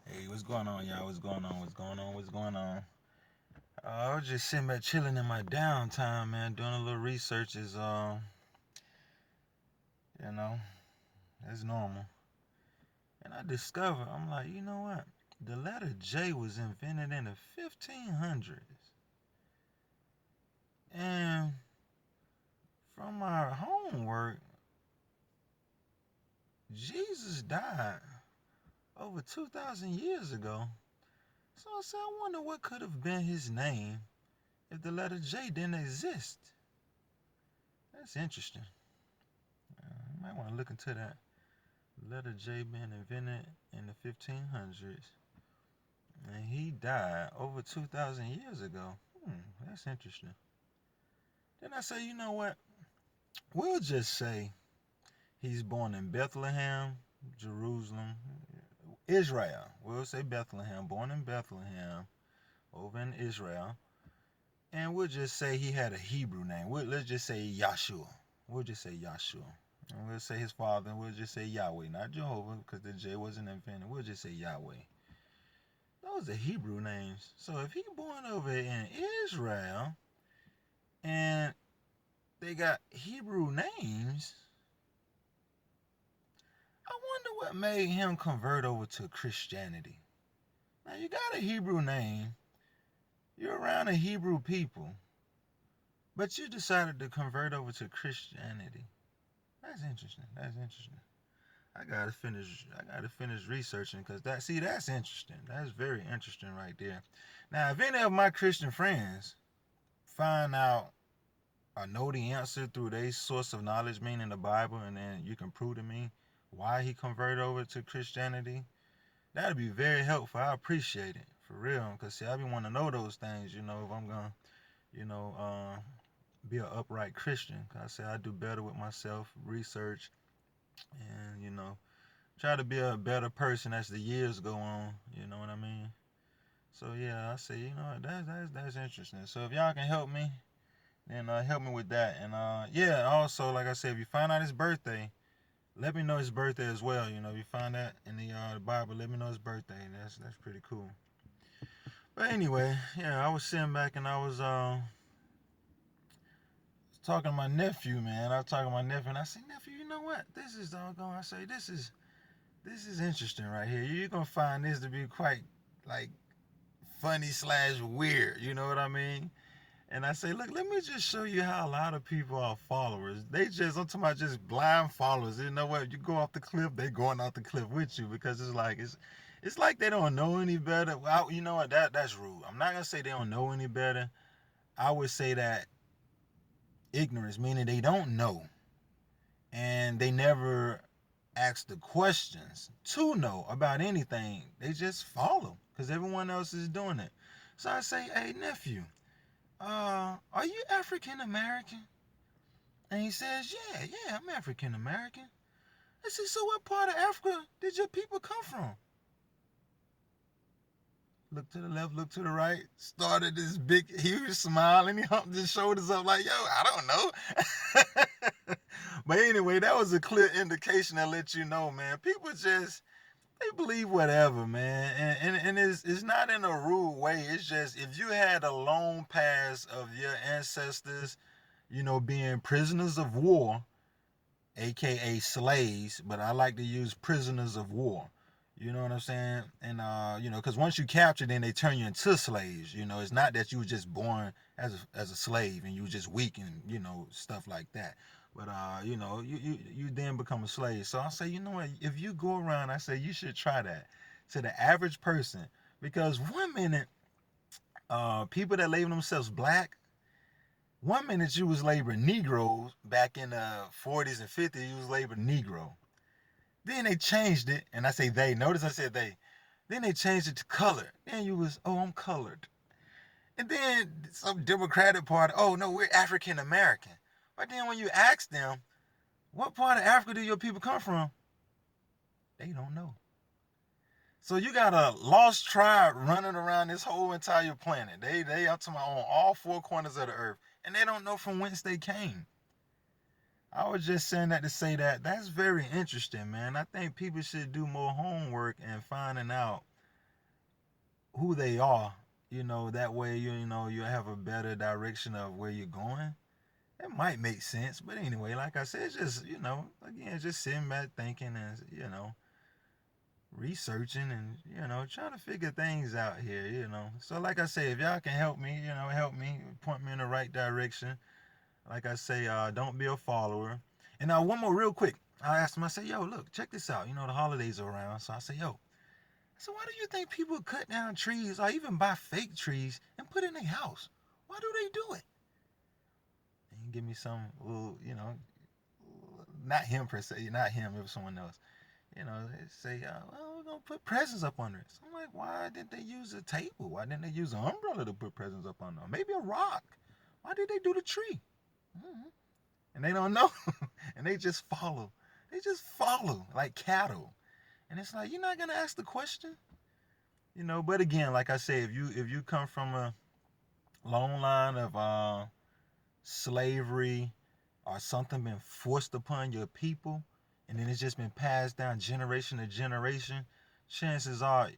Hey, what's going on, y'all? What's going on? What's going on? What's going on? I was just sitting back chilling in my downtime, man, doing a little research. You know, as normal. And I discovered, I'm like, you know what? The letter J was invented in the 1500s. And from our homework, Jesus died over 2,000 years ago. So I said, I wonder what could have been his name if the letter J didn't exist. That's interesting. You might want to look into that. Letter J being invented in the 1500s, and he died over 2,000 years ago. That's interesting. Then I say, you know what? We'll just say he's born in Bethlehem, Jerusalem, Israel. We'll say Bethlehem, born in Bethlehem, over in Israel. And we'll just say he had a Hebrew name. Let's just say Yahshua. We'll just say Yahshua. And we'll say his father, and we'll just say Yahweh, not Jehovah, because the J wasn't invented. We'll just say Yahweh. Those are Hebrew names. So if he born over in Israel and they got Hebrew names, I wonder what made him convert over to Christianity. Now you got a Hebrew name, you're around a Hebrew people, but you decided to convert over to Christianity. That's interesting. That's interesting. I gotta finish researching because that's interesting. That's very interesting right there. Now, if any of my Christian friends find out I know the answer through their source of knowledge, meaning the Bible, and then you can prove to me why he converted over to Christianity, that'd be very helpful. I appreciate it, for real. Because, see, I be wanting to know those things, if I'm going to, be an upright Christian. Because I say I do better with myself, research, and, try to be a better person as the years go on. You know what I mean? So, yeah, I say, that's interesting. So, if y'all can help me, then help me with that. And yeah, also, like I said, if you find out his birthday, let me know his birthday as well. If you find that in the Bible, let me know his birthday. That's pretty cool. But anyway, yeah, I was sitting back and I was talking to my nephew, man. I was talking to my nephew, and I said, nephew, you know what? This is doggone. I say, this is interesting right here. You're gonna find this to be quite like funny slash weird. You know what I mean? And I say, look, let me just show you how a lot of people are followers. I'm talking about just blind followers. You know what? You go off the cliff, they going off the cliff with you because it's like they don't know any better. Well, you know what? That's rude. I'm not gonna say they don't know any better. I would say that ignorance, meaning they don't know, and they never ask the questions to know about anything. They just follow because everyone else is doing it. So I say, hey nephew, are you African American? And he says, yeah, I'm African American. I said, so what part of Africa did your people come from? Look to the left, look to the right, started this big, huge smile, and he humped his shoulders up like, yo, I don't know. But anyway, that was a clear indication that let you know, man, people just, they believe whatever, man. And it's not in a rude way. It's just, if you had a long past of your ancestors, being prisoners of war, aka slaves, but I like to use prisoners of war. You know what I'm saying? And because once you capture, then they turn you into slaves. It's not that you were just born as a slave and you were just weak and stuff like that. But you then become a slave. So I say, you know what? If you go around, I say you should try that to the average person, because one minute, people that label themselves black, one minute you was laboring Negroes back in the 40s and 50s, you was laboring Negro. Then they changed it, and I say they. Notice I said they. Then they changed it to colored. Then you was, oh, I'm colored. And then some Democratic Party, oh no, we're African American. But then when you ask them, what part of Africa do your people come from? They don't know. So you got a lost tribe running around this whole entire planet. They up to my on all four corners of the earth, and they don't know from whence they came. I was just saying that to say that that's very interesting, man. I think people should do more homework and finding out who they are, that way you have a better direction of where you're going. It might make sense, but anyway, like I said, it's just again, just sitting back thinking and researching and trying to figure things out here. So like I say, if y'all can help me, help me, point me in the right direction. Like I say, don't be a follower. And now one more real quick. I asked him, I said, yo, look, check this out. The holidays are around. So I said, yo, so why do you think people cut down trees or even buy fake trees and put in their house? Why do they do it? And he give me some little, not him per se, not him, it was someone else. They say, well, we're going to put presents up under it. So I'm like, why didn't they use a table? Why didn't they use an umbrella to put presents up under? Maybe a rock. Why did they do the tree? Mm-hmm. And they don't know. And they just follow. They just follow like cattle. And it's like, you're not going to ask the question. But again, like I say, if you come from a long line of slavery or something been forced upon your people, and then it's just been passed down generation to generation, chances are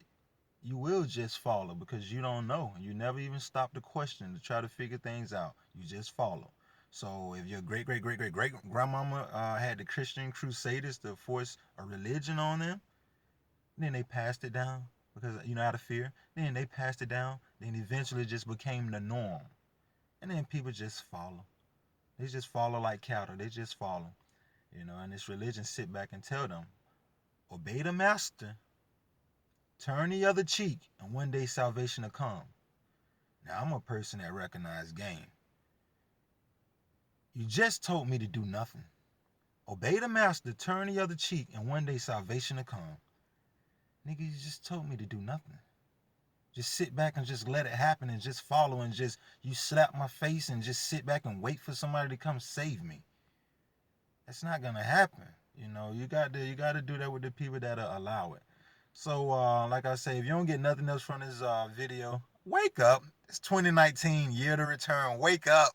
you will just follow because you don't know. You never even stop to question to try to figure things out. You just follow. So if your great great great great great grandmama had the Christian Crusaders to force a religion on them, then they passed it down because out of fear. Then they passed it down. Then eventually it just became the norm, and then people just follow. They just follow like cattle. They just follow. And this religion sit back and tell them, obey the master, turn the other cheek, and one day salvation will come. Now, I'm a person that recognize game. You just told me to do nothing. Obey the master, turn the other cheek, and one day salvation will come. Nigga, you just told me to do nothing. Just sit back and just let it happen and just follow and just, you slap my face and just sit back and wait for somebody to come save me. That's not gonna happen. You got to do that with the people that allow it. So like I say, if you don't get nothing else from this video, wake up. It's 2019, year to return. Wake up.